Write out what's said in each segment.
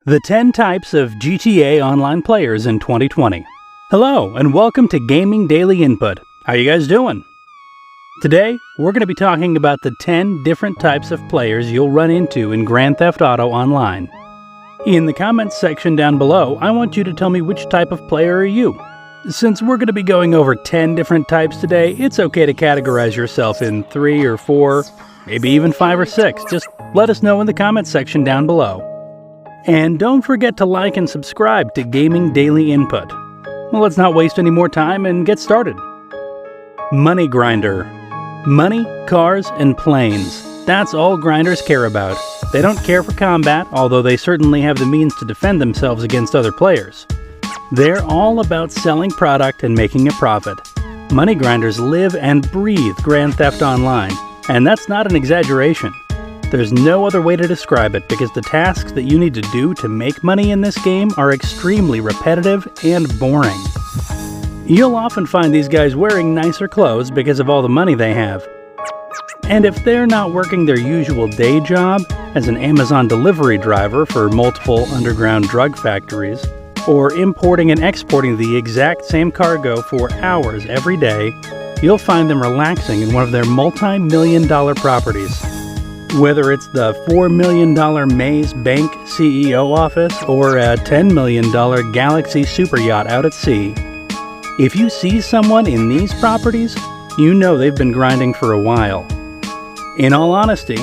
The 10 types of GTA Online players in 2020. Hello, and welcome to Gaming Daily Input. How you guys doing? Today, we're going to be talking about the 10 different types of players you'll run into in Grand Theft Auto Online. In the comments section down below, I want you to tell me which type of player are you. Since we're going to be going over 10 different types today, it's okay to categorize yourself in 3 or 4, maybe even 5 or 6. Just let us know in the comments section down below. And don't forget to like and subscribe to Gaming Daily Input. Well, let's not waste any more time and get started. Money Grinder. Money, cars, and planes. That's all grinders care about. They don't care for combat, although they certainly have the means to defend themselves against other players. They're all about selling product and making a profit. Money grinders live and breathe Grand Theft Online, and that's not an exaggeration. There's no other way to describe it because the tasks that you need to do to make money in this game are extremely repetitive and boring. You'll often find these guys wearing nicer clothes because of all the money they have. And if they're not working their usual day job as an Amazon delivery driver for multiple underground drug factories, or importing and exporting the exact same cargo for hours every day, you'll find them relaxing in one of their multi-million-dollar properties. Whether it's the $4 million Maze Bank CEO office or a $10 million Galaxy super yacht out at sea, if you see someone in these properties, you know they've been grinding for a while. In all honesty,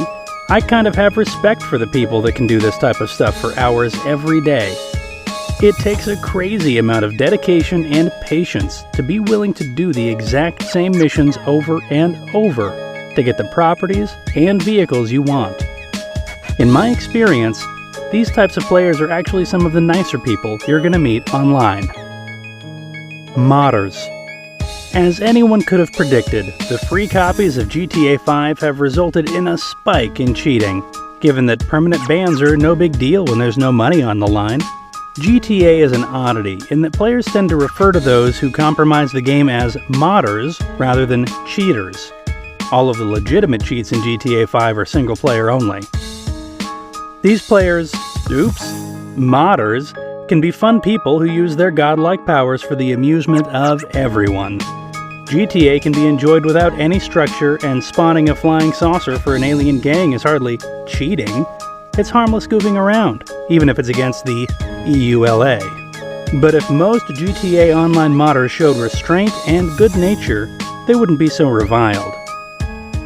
I kind of have respect for the people that can do this type of stuff for hours every day. It takes a crazy amount of dedication and patience to be willing to do the exact same missions over and over to get the properties and vehicles you want. In my experience, these types of players are actually some of the nicer people you're going to meet online. Modders. As anyone could have predicted, the free copies of GTA 5 have resulted in a spike in cheating, given that permanent bans are no big deal when there's no money on the line. GTA is an oddity in that players tend to refer to those who compromise the game as modders rather than cheaters. All of the legitimate cheats in GTA 5 are single-player only. These players, modders, can be fun people who use their godlike powers for the amusement of everyone. GTA can be enjoyed without any structure, and spawning a flying saucer for an alien gang is hardly cheating. It's harmless goofing around, even if it's against the EULA. But if most GTA Online modders showed restraint and good nature, they wouldn't be so reviled.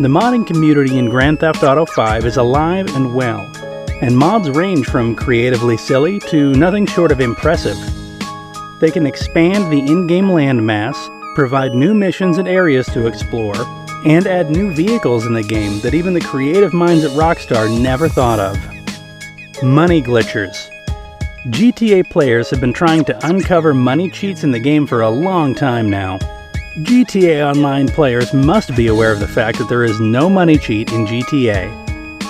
The modding community in Grand Theft Auto 5 is alive and well, and mods range from creatively silly to nothing short of impressive. They can expand the in-game landmass, provide new missions and areas to explore, and add new vehicles in the game that even the creative minds at Rockstar never thought of. Money glitchers. GTA players have been trying to uncover money cheats in the game for a long time now. GTA Online players must be aware of the fact that there is no money cheat in GTA.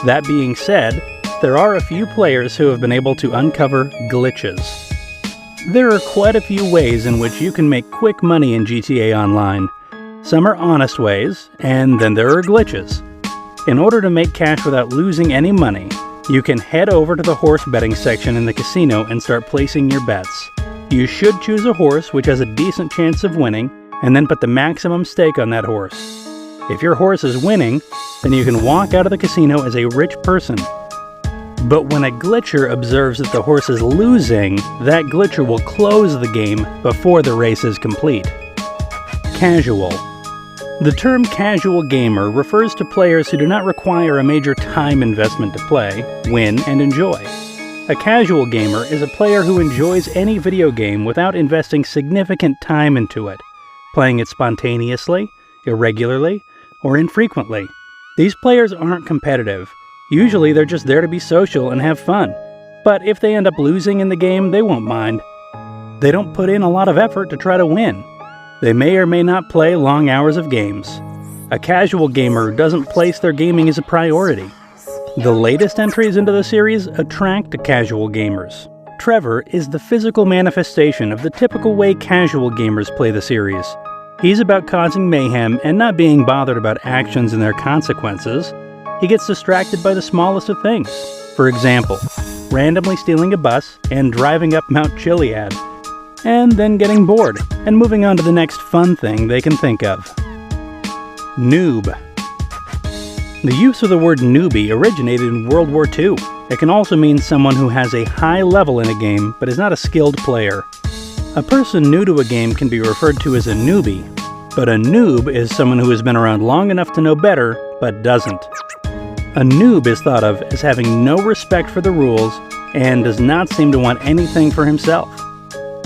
That being said, there are a few players who have been able to uncover glitches. There are quite a few ways in which you can make quick money in GTA Online. Some are honest ways, and then there are glitches. In order to make cash without losing any money, you can head over to the horse betting section in the casino and start placing your bets. You should choose a horse which has a decent chance of winning, and then put the maximum stake on that horse. If your horse is winning, then you can walk out of the casino as a rich person. But when a glitcher observes that the horse is losing, that glitcher will close the game before the race is complete. Casual. The term casual gamer refers to players who do not require a major time investment to play, win, and enjoy. A casual gamer is a player who enjoys any video game without investing significant time into it, playing it spontaneously, irregularly, or infrequently. These players aren't competitive. Usually they're just there to be social and have fun. But if they end up losing in the game, they won't mind. They don't put in a lot of effort to try to win. They may or may not play long hours of games. A casual gamer doesn't place their gaming as a priority. The latest entries into the series attract casual gamers. Trevor is the physical manifestation of the typical way casual gamers play the series. He's about causing mayhem and not being bothered about actions and their consequences. He gets distracted by the smallest of things. For example, randomly stealing a bus and driving up Mount Chiliad, and then getting bored and moving on to the next fun thing they can think of. Noob. The use of the word newbie originated in World War II. It can also mean someone who has a high level in a game but is not a skilled player. A person new to a game can be referred to as a newbie, but a noob is someone who has been around long enough to know better but doesn't. A noob is thought of as having no respect for the rules and does not seem to want anything for himself.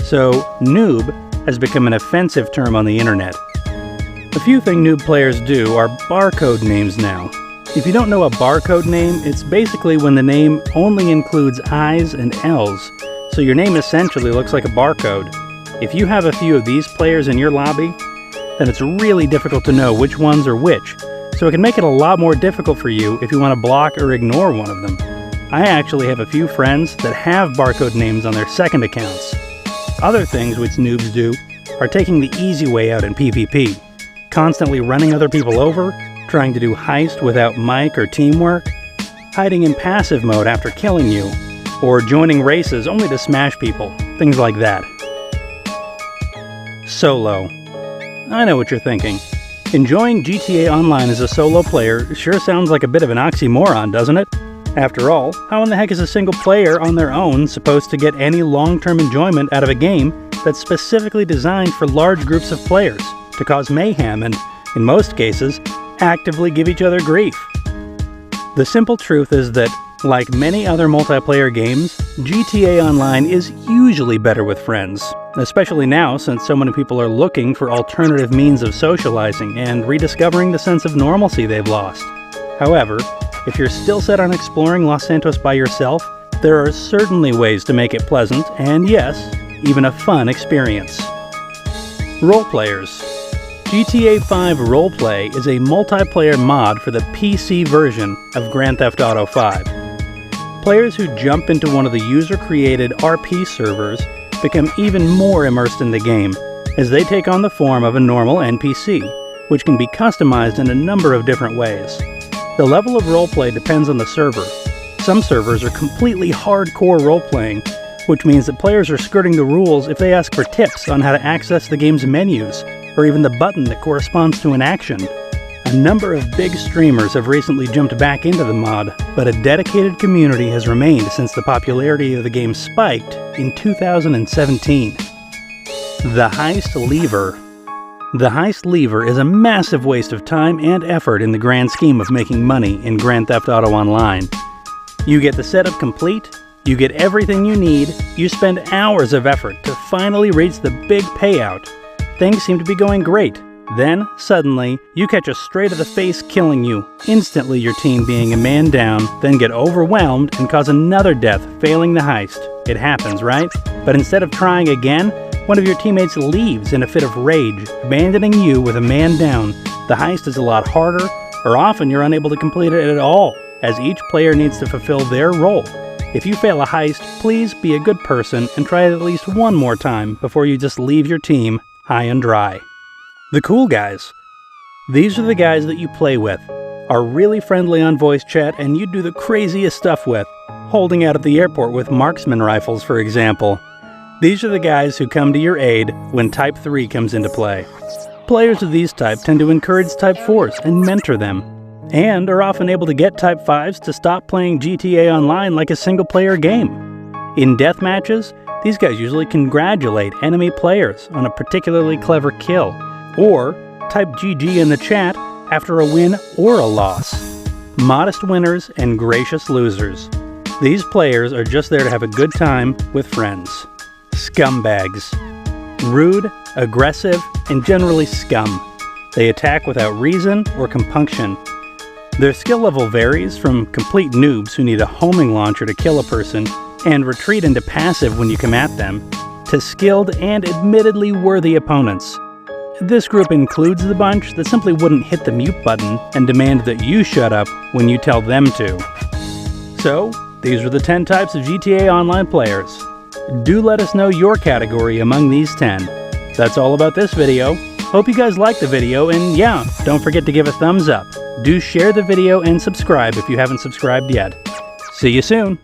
So, noob has become an offensive term on the internet. A few things noob players do are barcode names now. If you don't know a barcode name, it's basically when the name only includes I's and L's, so your name essentially looks like a barcode. If you have a few of these players in your lobby, then it's really difficult to know which ones are which, so it can make it a lot more difficult for you if you want to block or ignore one of them. I actually have a few friends that have barcode names on their second accounts. Other things which noobs do are taking the easy way out in PvP, constantly running other people over, trying to do heist without mic or teamwork, hiding in passive mode after killing you, or joining races only to smash people, things like that. Solo. I know what you're thinking. Enjoying GTA Online as a solo player sure sounds like a bit of an oxymoron, doesn't it? After all, how in the heck is a single player on their own supposed to get any long-term enjoyment out of a game that's specifically designed for large groups of players, to cause mayhem and, in most cases, actively give each other grief? The simple truth is that, like many other multiplayer games, GTA Online is usually better with friends, especially now since so many people are looking for alternative means of socializing and rediscovering the sense of normalcy they've lost. However, if you're still set on exploring Los Santos by yourself, there are certainly ways to make it pleasant and, yes, even a fun experience. Role players. GTA 5 Roleplay is a multiplayer mod for the PC version of Grand Theft Auto 5. Players who jump into one of the user-created RP servers become even more immersed in the game, as they take on the form of a normal NPC, which can be customized in a number of different ways. The level of roleplay depends on the server. Some servers are completely hardcore roleplaying, which means that players are skirting the rules if they ask for tips on how to access the game's menus, or even the button that corresponds to an action. A number of big streamers have recently jumped back into the mod, but a dedicated community has remained since the popularity of the game spiked in 2017. The Heist Lever. The Heist Lever is a massive waste of time and effort in the grand scheme of making money in Grand Theft Auto Online. You get the setup complete, you get everything you need, you spend hours of effort to finally reach the big payout. Things seem to be going great. Then, suddenly, you catch a straight-to-the-face killing you, instantly your team being a man down, then get overwhelmed and cause another death, failing the heist. It happens, right? But instead of trying again, one of your teammates leaves in a fit of rage, abandoning you with a man down. The heist is a lot harder, or often you're unable to complete it at all, as each player needs to fulfill their role. If you fail a heist, please be a good person and try it at least one more time before you just leave your team high and dry. The cool guys. These are the guys that you play with, are really friendly on voice chat, and you do the craziest stuff with, holding out at the airport with marksman rifles, for example. These are the guys who come to your aid when Type 3 comes into play. Players of these type tend to encourage Type 4s and mentor them, and are often able to get Type 5s to stop playing GTA Online like a single-player game. In death matches, these guys usually congratulate enemy players on a particularly clever kill, or type GG in the chat after a win or a loss. Modest winners and gracious losers. These players are just there to have a good time with friends. Scumbags. Rude, aggressive, and generally scum. They attack without reason or compunction. Their skill level varies from complete noobs who need a homing launcher to kill a person and retreat into passive when you come at them, to skilled and admittedly worthy opponents. This group includes the bunch that simply wouldn't hit the mute button and demand that you shut up when you tell them to. So, these are the 10 types of GTA Online players. Do let us know your category among these 10. That's all about this video. Hope you guys liked the video, and yeah, don't forget to give a thumbs up. Do share the video and subscribe if you haven't subscribed yet. See you soon!